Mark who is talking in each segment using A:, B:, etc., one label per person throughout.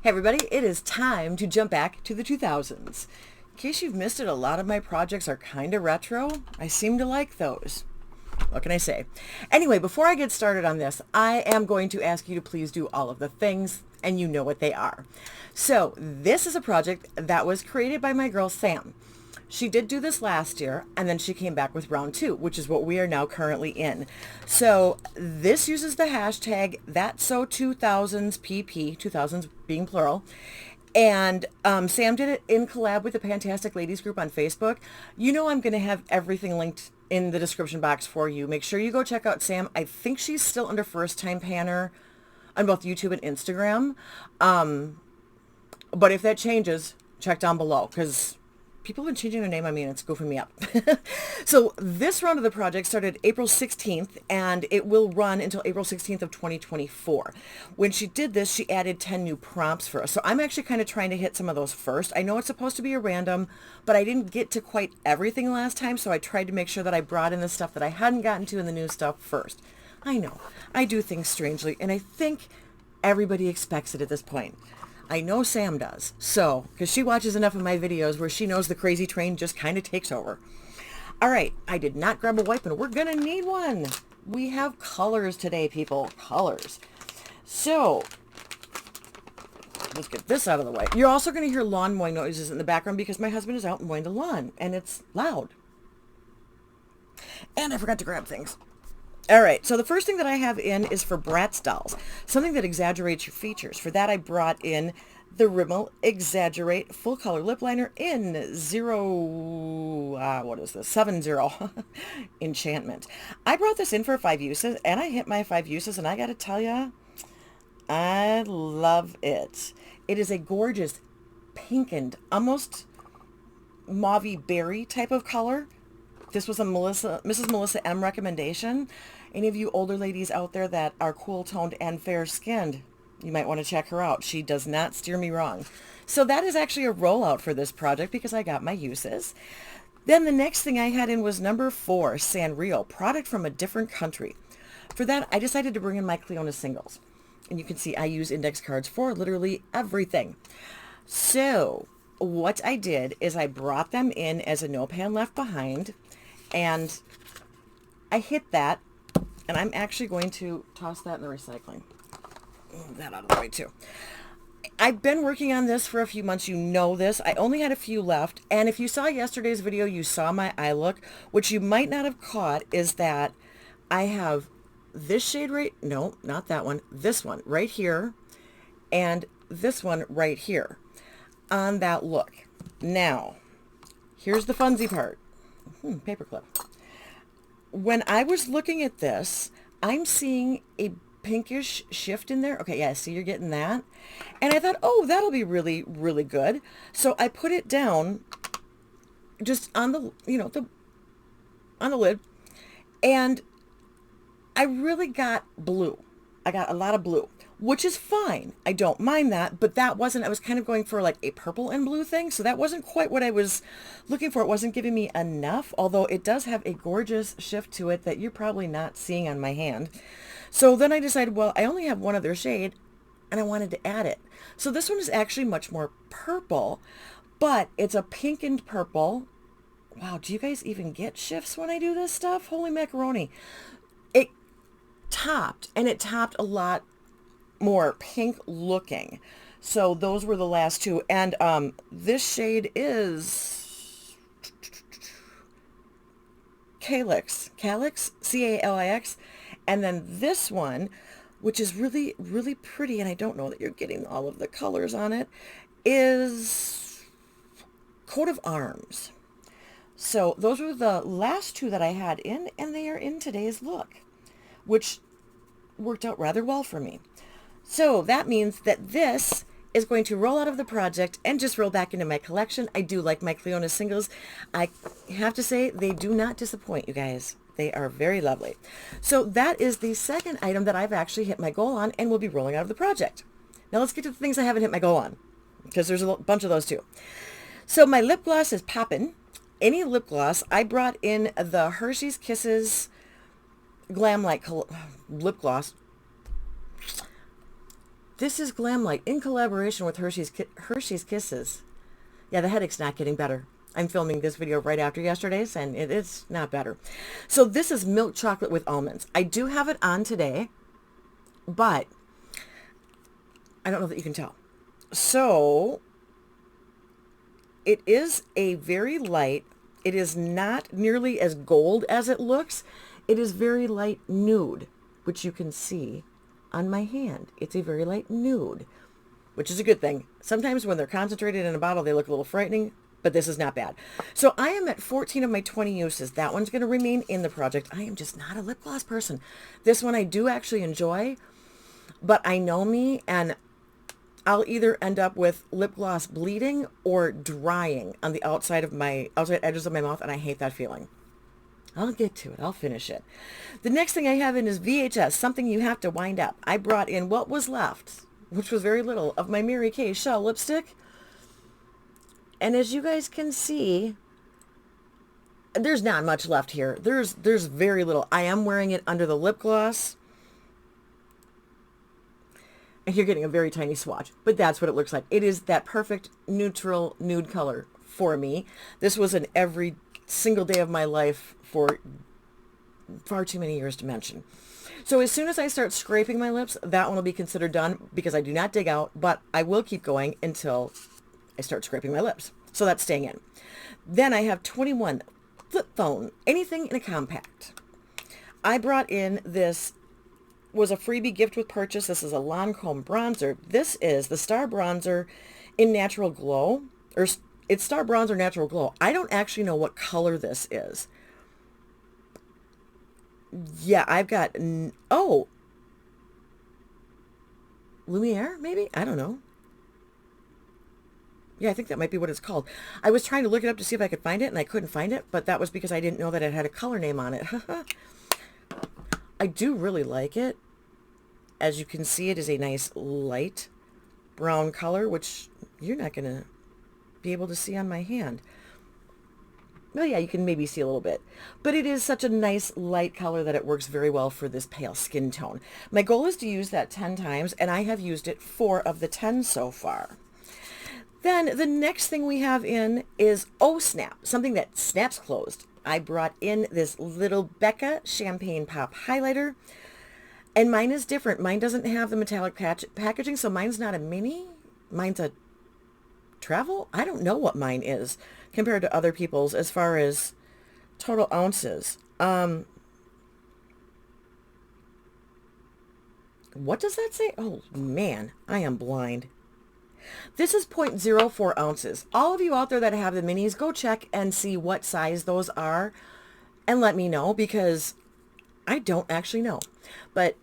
A: Hey everybody, it is time to jump back to the 2000s. In case you've missed it, a lot of my projects are kind of retro. I seem to like those. What can I say? Anyway, before I get started on this, I am going to ask you to please do all of the things, and you know what they are. So this is a project that was created by my girl Sam. She did do this last year, and then she came back with round two, which is what we are now currently in. So this uses the hashtag #ThatSo2000sPP, 2000s being plural. And Sam did it in collab with the Fantastic Ladies group on Facebook. You know I'm going to have everything linked in the description box for you. Make sure you go check out Sam. I think she's still under First Time Panner on both YouTube and Instagram. But if that changes, check down below, because people have been changing their name on me and it's goofing me up. So this round of the project started April 16th and it will run until April 16th of 2024. When she did this, she added 10 new prompts for us. So I'm actually kind of trying to hit some of those first. I know it's supposed to be a random, but I didn't get to quite everything last time. So I tried to make sure that I brought in the stuff that I hadn't gotten to and the new stuff first. I know I do things strangely, and I think everybody expects it at this point. I know Sam does, so, because she watches enough of my videos where she knows the crazy train just kind of takes over. All right, I did not grab a wipe, and we're going to need one. We have colors today, people, colors. So, let's get this out of the way. You're also going to hear lawn mowing noises in the background because my husband is out mowing the lawn, and it's loud. And I forgot to grab things. All right, so the first thing that I have in is for Bratz dolls, something that exaggerates your features. For that, I brought in the Rimmel Exaggerate Full Color Lip Liner in 70 Enchantment. I brought this in for 5 uses, and I hit my 5 uses, and I got to tell you, I love it. It is a gorgeous pinkened, almost mauve-y berry type of color. This was a Mrs. Melissa M recommendation. Any of you older ladies out there that are cool-toned and fair-skinned, you might want to check her out. She does not steer me wrong. So that is actually a rollout for this project because I got my uses. Then the next thing I had in was number 4, Sanrio, product from a different country. For that, I decided to bring in my Cleona singles. And you can see I use index cards for literally everything. So what I did is I brought them in as a No Pan Left Behind, and I hit that, and I'm actually going to toss that in the recycling. Move that out of the way too. I've been working on this for a few months. You know this. I only had a few left, and if you saw yesterday's video, you saw my eye look. What you might not have caught is that I have this shade no, not that one, this one right here, and this one right here on that look. Now, here's the funsy part. Paperclip. When I was looking at this, I'm seeing a pinkish shift in there. Okay, yeah, see, you're getting that. And I thought, oh, that'll be really, really good. So I put it down just on the, on the lid. And I really got blue. I got a lot of blue, which is fine. I don't mind that, but that wasn't, I was kind of going for like a purple and blue thing. So that wasn't quite what I was looking for. It wasn't giving me enough, although it does have a gorgeous shift to it that you're probably not seeing on my hand. So then I decided, well, I only have one other shade and I wanted to add it. So this one is actually much more purple, but it's a pinkened purple. Wow, do you guys even get shifts when I do this stuff? Holy macaroni. It topped a lot more pink looking. So those were the last two. And this shade is Calix, C-A-L-I-X. And then this one, which is really, really pretty, and I don't know that you're getting all of the colors on it, is Coat of Arms. So those were the last two that I had in, and they are in today's look, which worked out rather well for me. So that means that this is going to roll out of the project and just roll back into my collection. I do like my Cleona singles. I have to say, they do not disappoint, you guys. They are very lovely. So that is the second item that I've actually hit my goal on and will be rolling out of the project. Now let's get to the things I haven't hit my goal on, because there's a bunch of those too. So my lip gloss is poppin'. Any lip gloss, I brought in the Hershey's Kisses Glam Light lip gloss. This is Glamlight in collaboration with Hershey's Kisses. Yeah, the headache's not getting better. I'm filming this video right after yesterday's, and it's not better. So this is milk chocolate with almonds. I do have it on today, but I don't know that you can tell. So it is a very light, it is not nearly as gold as it looks. It is very light nude, which you can see on my hand. It's a very light nude, which is a good thing. Sometimes when they're concentrated in a bottle, they look a little frightening, but this is not bad. So I am at 14 of my 20 uses. That one's going to remain in the project. I am just not a lip gloss person. This one I do actually enjoy, but I know me, and I'll either end up with lip gloss bleeding or drying on the outside edges of my mouth, and I hate that feeling. I'll get to it. I'll finish it. The next thing I have in is VHS, something you have to wind up. I brought in what was left, which was very little, of my Mary Kay Shell lipstick. And as you guys can see, there's not much left here. There's very little. I am wearing it under the lip gloss. And you're getting a very tiny swatch, but that's what it looks like. It is that perfect neutral nude color for me. This was in every single day of my life for far too many years to mention. So as soon as I start scraping my lips, that one will be considered done because I do not dig out, but I will keep going until I start scraping my lips. So that's staying in. Then I have 21 flip phone, anything in a compact. I brought in this, was a freebie gift with purchase. This is a Lancome bronzer. This is the Star Bronzer in Natural Glow, or it's Star Bronzer Natural Glow. I don't actually know what color this is. Yeah, I've got, oh, Lumiere, maybe? I don't know. Yeah, I think that might be what it's called. I was trying to look it up to see if I could find it, and I couldn't find it, but that was because I didn't know that it had a color name on it. I do really like it. As you can see, it is a nice light brown color, which you're not going to be able to see on my hand. Well, yeah, you can maybe see a little bit. But it is such a nice light color that it works very well for this pale skin tone. My goal is to use that 10 times, and I have used it 4 of the 10 so far. Then the next thing we have in is Oh Snap, something that snaps closed. I brought in this little Becca Champagne Pop Highlighter, and mine is different. Mine doesn't have the metallic packaging, so mine's not a mini. Mine's a travel. I don't know what mine is compared to other people's as far as total ounces. What does that say? Oh, man, I am blind. This is 0.04 ounces. All of you out there that have the minis, go check and see what size those are and let me know, because I don't actually know. But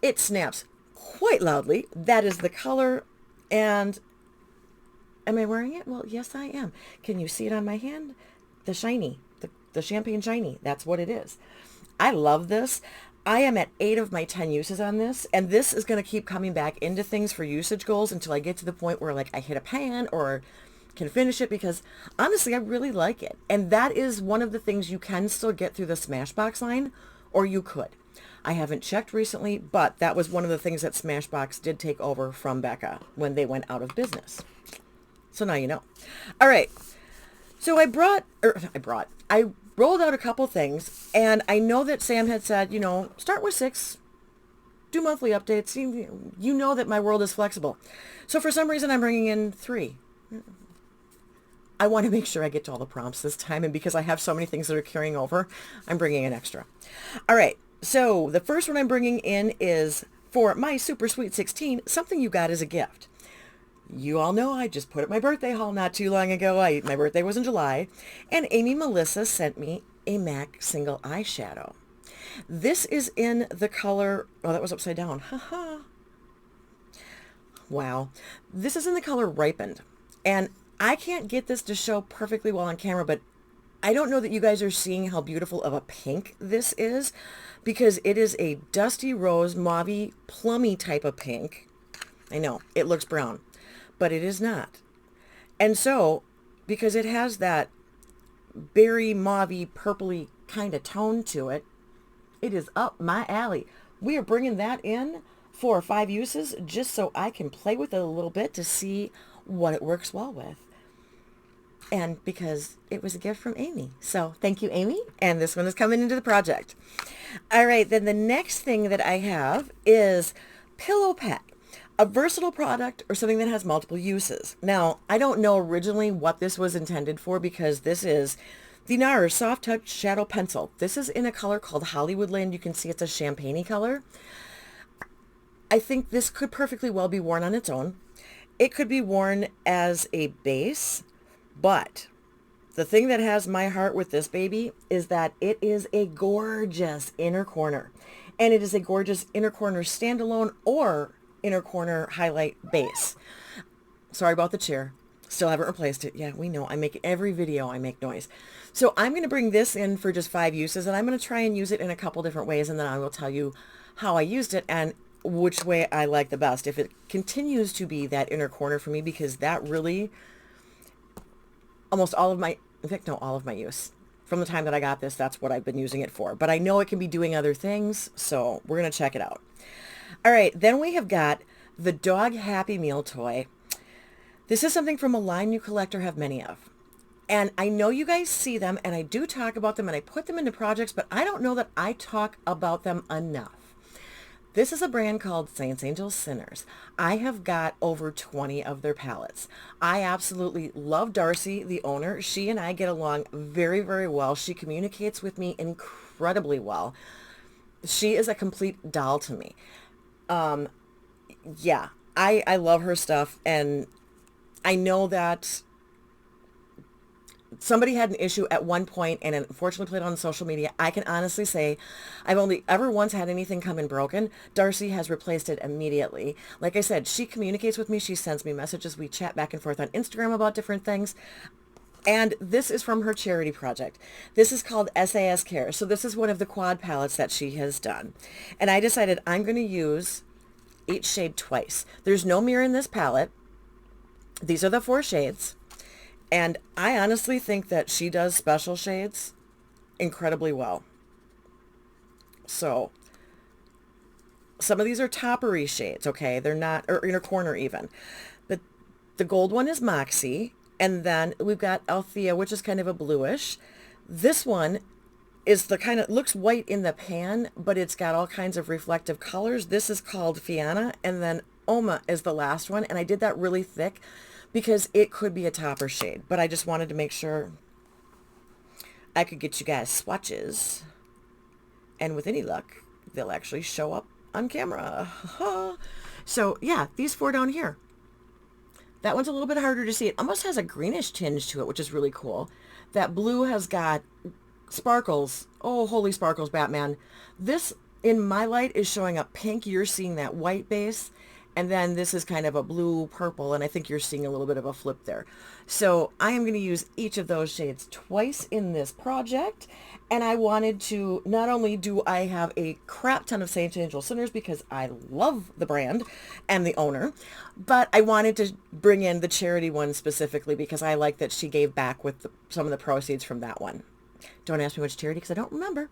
A: it snaps quite loudly. That is the color. And am I wearing it? Well, yes, I am. Can you see it on my hand? The shiny, the champagne shiny. That's what it is. I love this. I am at 8 of my 10 uses on this, and this is going to keep coming back into things for usage goals until I get to the point where, like, I hit a pan or can finish it, because honestly, I really like it. And that is one of the things you can still get through the Smashbox line, or you could. I haven't checked recently, but that was one of the things that Smashbox did take over from Becca when they went out of business. So now you know. All right. So I rolled out a couple things, and I know that Sam had said, you know, start with 6, do monthly updates. You know that my world is flexible. So for some reason, I'm bringing in 3. I want to make sure I get to all the prompts this time, and because I have so many things that are carrying over, I'm bringing in extra. All right, so the first one I'm bringing in is for my Super Sweet 16, something you got as a gift. You all know I just put up my birthday haul not too long ago. My birthday was in July, and Amy Melissa sent me a MAC single eyeshadow. This is in the color, oh, that was upside down. Haha. Wow. This is in the color Ripened, and I can't get this to show perfectly well on camera, but I don't know that you guys are seeing how beautiful of a pink this is, because it is a dusty rose, mauvey, plummy type of pink. I know, it looks brown, but it is not. And so, because it has that berry, mauvey, purpley kind of tone to it, it is up my alley. We are bringing that in for 5 uses just so I can play with it a little bit to see what it works well with. And because it was a gift from Amy. So thank you, Amy. And this one is coming into the project. All right, then the next thing that I have is Pillow Pet, a versatile product or something that has multiple uses. Now, I don't know originally what this was intended for because this is the NARS Soft Touch Shadow Pencil. This is in a color called Hollywoodland. You can see it's a champagne-y color. I think this could perfectly well be worn on its own. It could be worn as a base, but the thing that has my heart with this baby is that it is a gorgeous inner corner. And it is a gorgeous inner corner standalone or inner corner highlight base. Sorry about the chair. Still haven't replaced it. Yeah, we know. I make every video, I make noise. So I'm going to bring this in for just 5 uses, and I'm going to try and use it in a couple different ways, and then I will tell you how I used it and which way I like the best. If it continues to be that inner corner for me, because that really, almost all of my, in fact, no, all of my use. From the time that I got this, that's what I've been using it for. But I know it can be doing other things, so we're going to check it out. All right, then we have got the Dog Happy Meal toy. This is something from a line you collect or have many of. And I know you guys see them, and I do talk about them, and I put them into projects, but I don't know that I talk about them enough. This is a brand called Saints, Angels, Sinners. I have got over 20 of their palettes. I absolutely love Darcy, the owner. She and I get along very, very well. She communicates with me incredibly well. She is a complete doll to me. Yeah, I love her stuff, and I know that somebody had an issue at one point and unfortunately put it on social media. I can honestly say I've only ever once had anything come in broken. Darcy has replaced it immediately. Like I said, she communicates with me. She sends me messages. We chat back and forth on Instagram about different things. And this is from her charity project. This is called SAS Care. So this is one of the quad palettes that she has done. And I decided I'm going to use each shade twice. There's no mirror in this palette. These are the 4 shades. And I honestly think that she does special shades incredibly well. So some of these are toppery shades, okay? They're not, or inner corner even. The gold one is Moxie. And then we've got Althea, which is kind of a bluish. This one is the kind of, looks white in the pan, but it's got all kinds of reflective colors. This is called Fianna. And then Oma is the last one. And I did that really thick because it could be a topper shade, but I just wanted to make sure I could get you guys swatches, and with any luck, they'll actually show up on camera. So yeah, these 4 down here. That one's a little bit harder to see. It almost has a greenish tinge to it, which is really cool. That blue has got sparkles. Oh, holy sparkles, Batman. This, in my light, is showing up pink. You're seeing that white base. And then this is kind of a blue purple, and I think you're seeing a little bit of a flip there. So I am going to use each of those shades twice in this project. And I wanted to, not only do I have a crap ton of Saint Angel Sinners because I love the brand and the owner, but I wanted to bring in the charity one specifically because I like that she gave back with some of the proceeds from that one. Don't ask me which charity because I don't remember.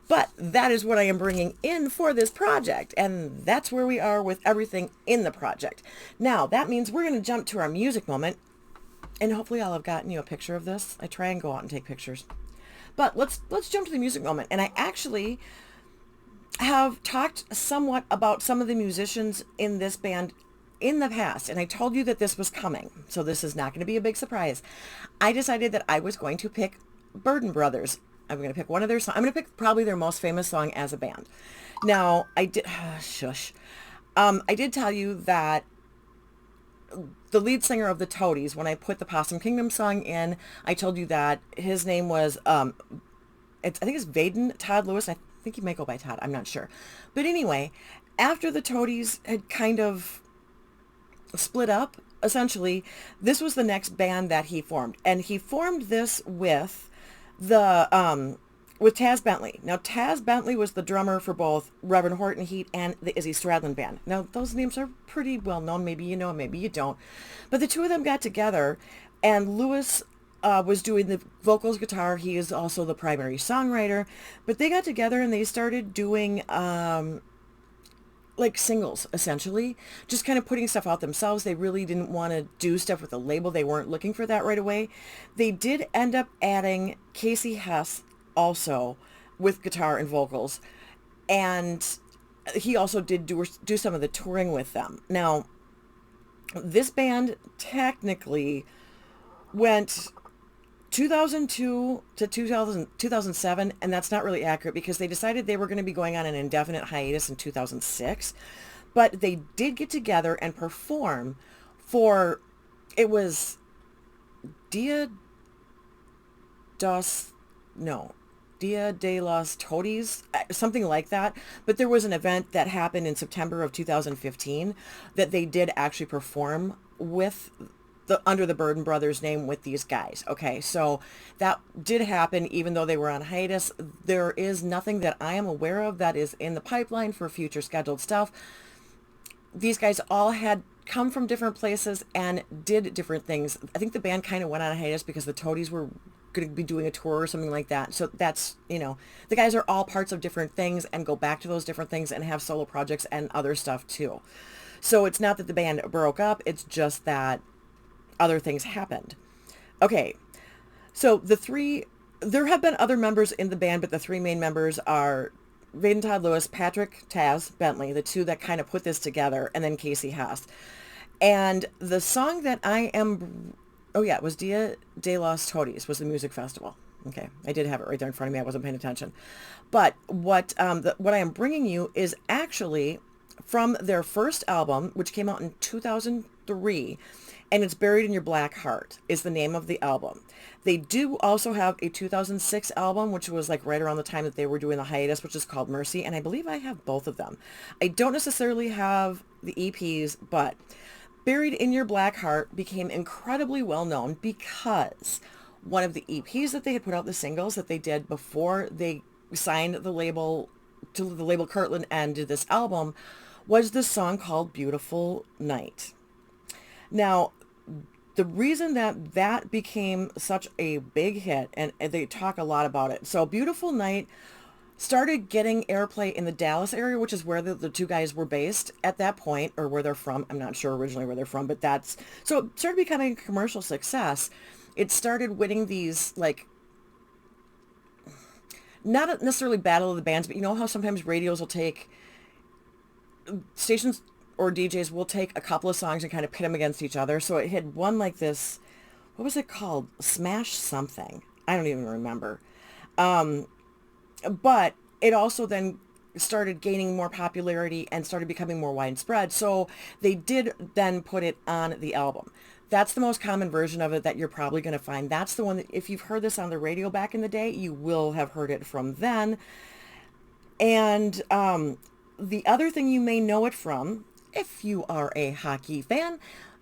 A: But that is what I am bringing in for this project. And that's where we are with everything in the project. Now, that means we're going to jump to our music moment. And hopefully I'll have gotten you a picture of this. I try and go out and take pictures. But let's jump to the music moment. And I actually have talked somewhat about some of the musicians in this band in the past. And I told you that this was coming. So this is not going to be a big surprise. I decided that I was going to pick Burden Brothers. I'm going to pick one of their songs. I'm going to pick probably their most famous song as a band. Now, I did, shush. I did tell you that the lead singer of the Toadies, when I put the Possum Kingdom song in, I told you that his name was, I think it's Vaden Todd Lewis. I think he might go by Todd. I'm not sure. But anyway, after the Toadies had kind of split up, essentially, this was the next band that he formed. And he formed this with with Taz Bentley. Now, Taz Bentley was the drummer for both Reverend Horton Heat and the Izzy Stradlin Band. Now, those names are pretty well known. Maybe you know, maybe you don't. But the two of them got together, and Lewis was doing the vocals, guitar. He is also the primary songwriter. But they got together and they started doing like singles, essentially, just kind of putting stuff out themselves. They really didn't want to do stuff with a label. They weren't looking for that right away. They did end up adding Casey Hess also with guitar and vocals, and he also did do some of the touring with them. Now, this band technically went 2002 to 2007, and that's not really accurate because they decided they were going to be going on an indefinite hiatus in 2006. But they did get together and perform for, it was Dia dos, no, Dia de los Totis, something like that. But there was an event that happened in September of 2015 that they did actually perform with under the Burden Brothers name with these guys. Okay, so that did happen even though they were on hiatus. There is nothing that I am aware of that is in the pipeline for future scheduled stuff. These guys all had come from different places and did different things. I think the band kind of went on a hiatus because the Toadies were going to be doing a tour or something like that. So that's, the guys are all parts of different things and go back to those different things and have solo projects and other stuff too. So it's not that the band broke up, it's just that other things happened. Okay, so there have been other members in the band, but the three main members are Vaden Todd Lewis, Patrick Taz Bentley, the two that kind of put this together, and then Casey Hess. And the song that it was Dia de los Totis was the music festival. Okay, I did have it right there in front of me. I wasn't paying attention. But what I am bringing you is actually from their first album, which came out in 2003, and it's Buried in Your Black Heart is the name of the album. They do also have a 2006 album, which was like right around the time that they were doing the hiatus, which is called Mercy, and I believe I have both of them. I don't necessarily have the EPs, but Buried in Your Black Heart became incredibly well known because one of the EPs that they had put out, the singles that they did before they signed the label to the label Kirtland and did this album, was this song called Beautiful Night. Now, the reason that became such a big hit, and they talk a lot about it. So Beautiful Night started getting airplay in the Dallas area, which is where the two guys were based at that point, or where they're from. I'm not sure originally where they're from, but so it started becoming a commercial success. It started winning these, like, not necessarily battle of the bands, but you know how sometimes radios will take, stations or DJs will take a couple of songs and kind of pit them against each other. So it had one like this, what was it called? Smash something. I don't even remember. But it also then started gaining more popularity and started becoming more widespread. So they did then put it on the album. That's the most common version of it that you're probably going to find. That's the one that if you've heard this on the radio back in the day, you will have heard it from then. And the other thing you may know it from, if you are a hockey fan,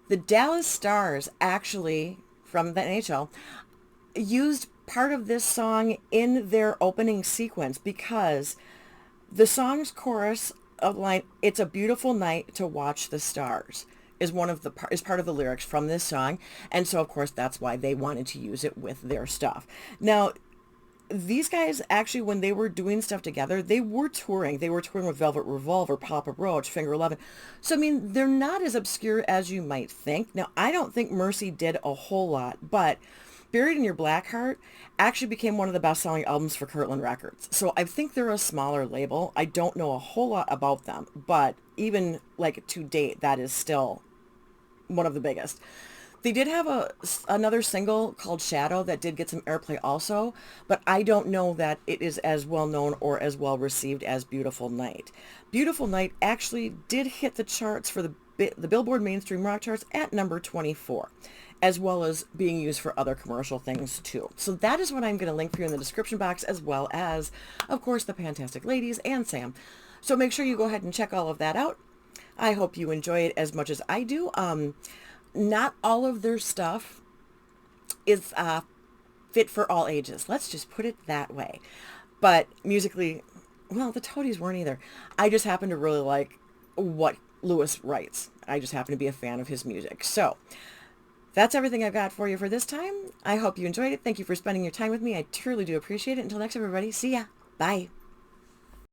A: the Dallas Stars, actually from the NHL, used part of this song in their opening sequence because the song's chorus of line, "It's a beautiful night to watch the stars," is part of the lyrics from this song. And so of course that's why they wanted to use it with their stuff. Now, these guys actually, when they were doing stuff together, they were touring. They were touring with Velvet Revolver, Papa Roach, Finger 11. So, I mean, they're not as obscure as you might think. Now, I don't think Mercy did a whole lot, but Buried in Your Black Heart actually became one of the best-selling albums for Kirtland Records. So I think they're a smaller label. I don't know a whole lot about them, but even, like, to date, that is still one of the biggest. They did have another single called Shadow that did get some airplay also, but I don't know that it is as well known or as well received as Beautiful Night. Beautiful Night actually did hit the charts for the Billboard Mainstream Rock Charts at number 24, as well as being used for other commercial things too. So that is what I'm going to link for you in the description box, as well as, of course, the Fantastic Ladies and Sam. So make sure you go ahead and check all of that out. I hope you enjoy it as much as I do. Not all of their stuff is fit for all ages. Let's just put it that way. But musically, well, the Toadies weren't either. I just happen to really like what Lewis writes. I just happen to be a fan of his music. So that's everything I've got for you for this time. I hope you enjoyed it. Thank you for spending your time with me. I truly do appreciate it. Until next time, everybody. See ya. Bye.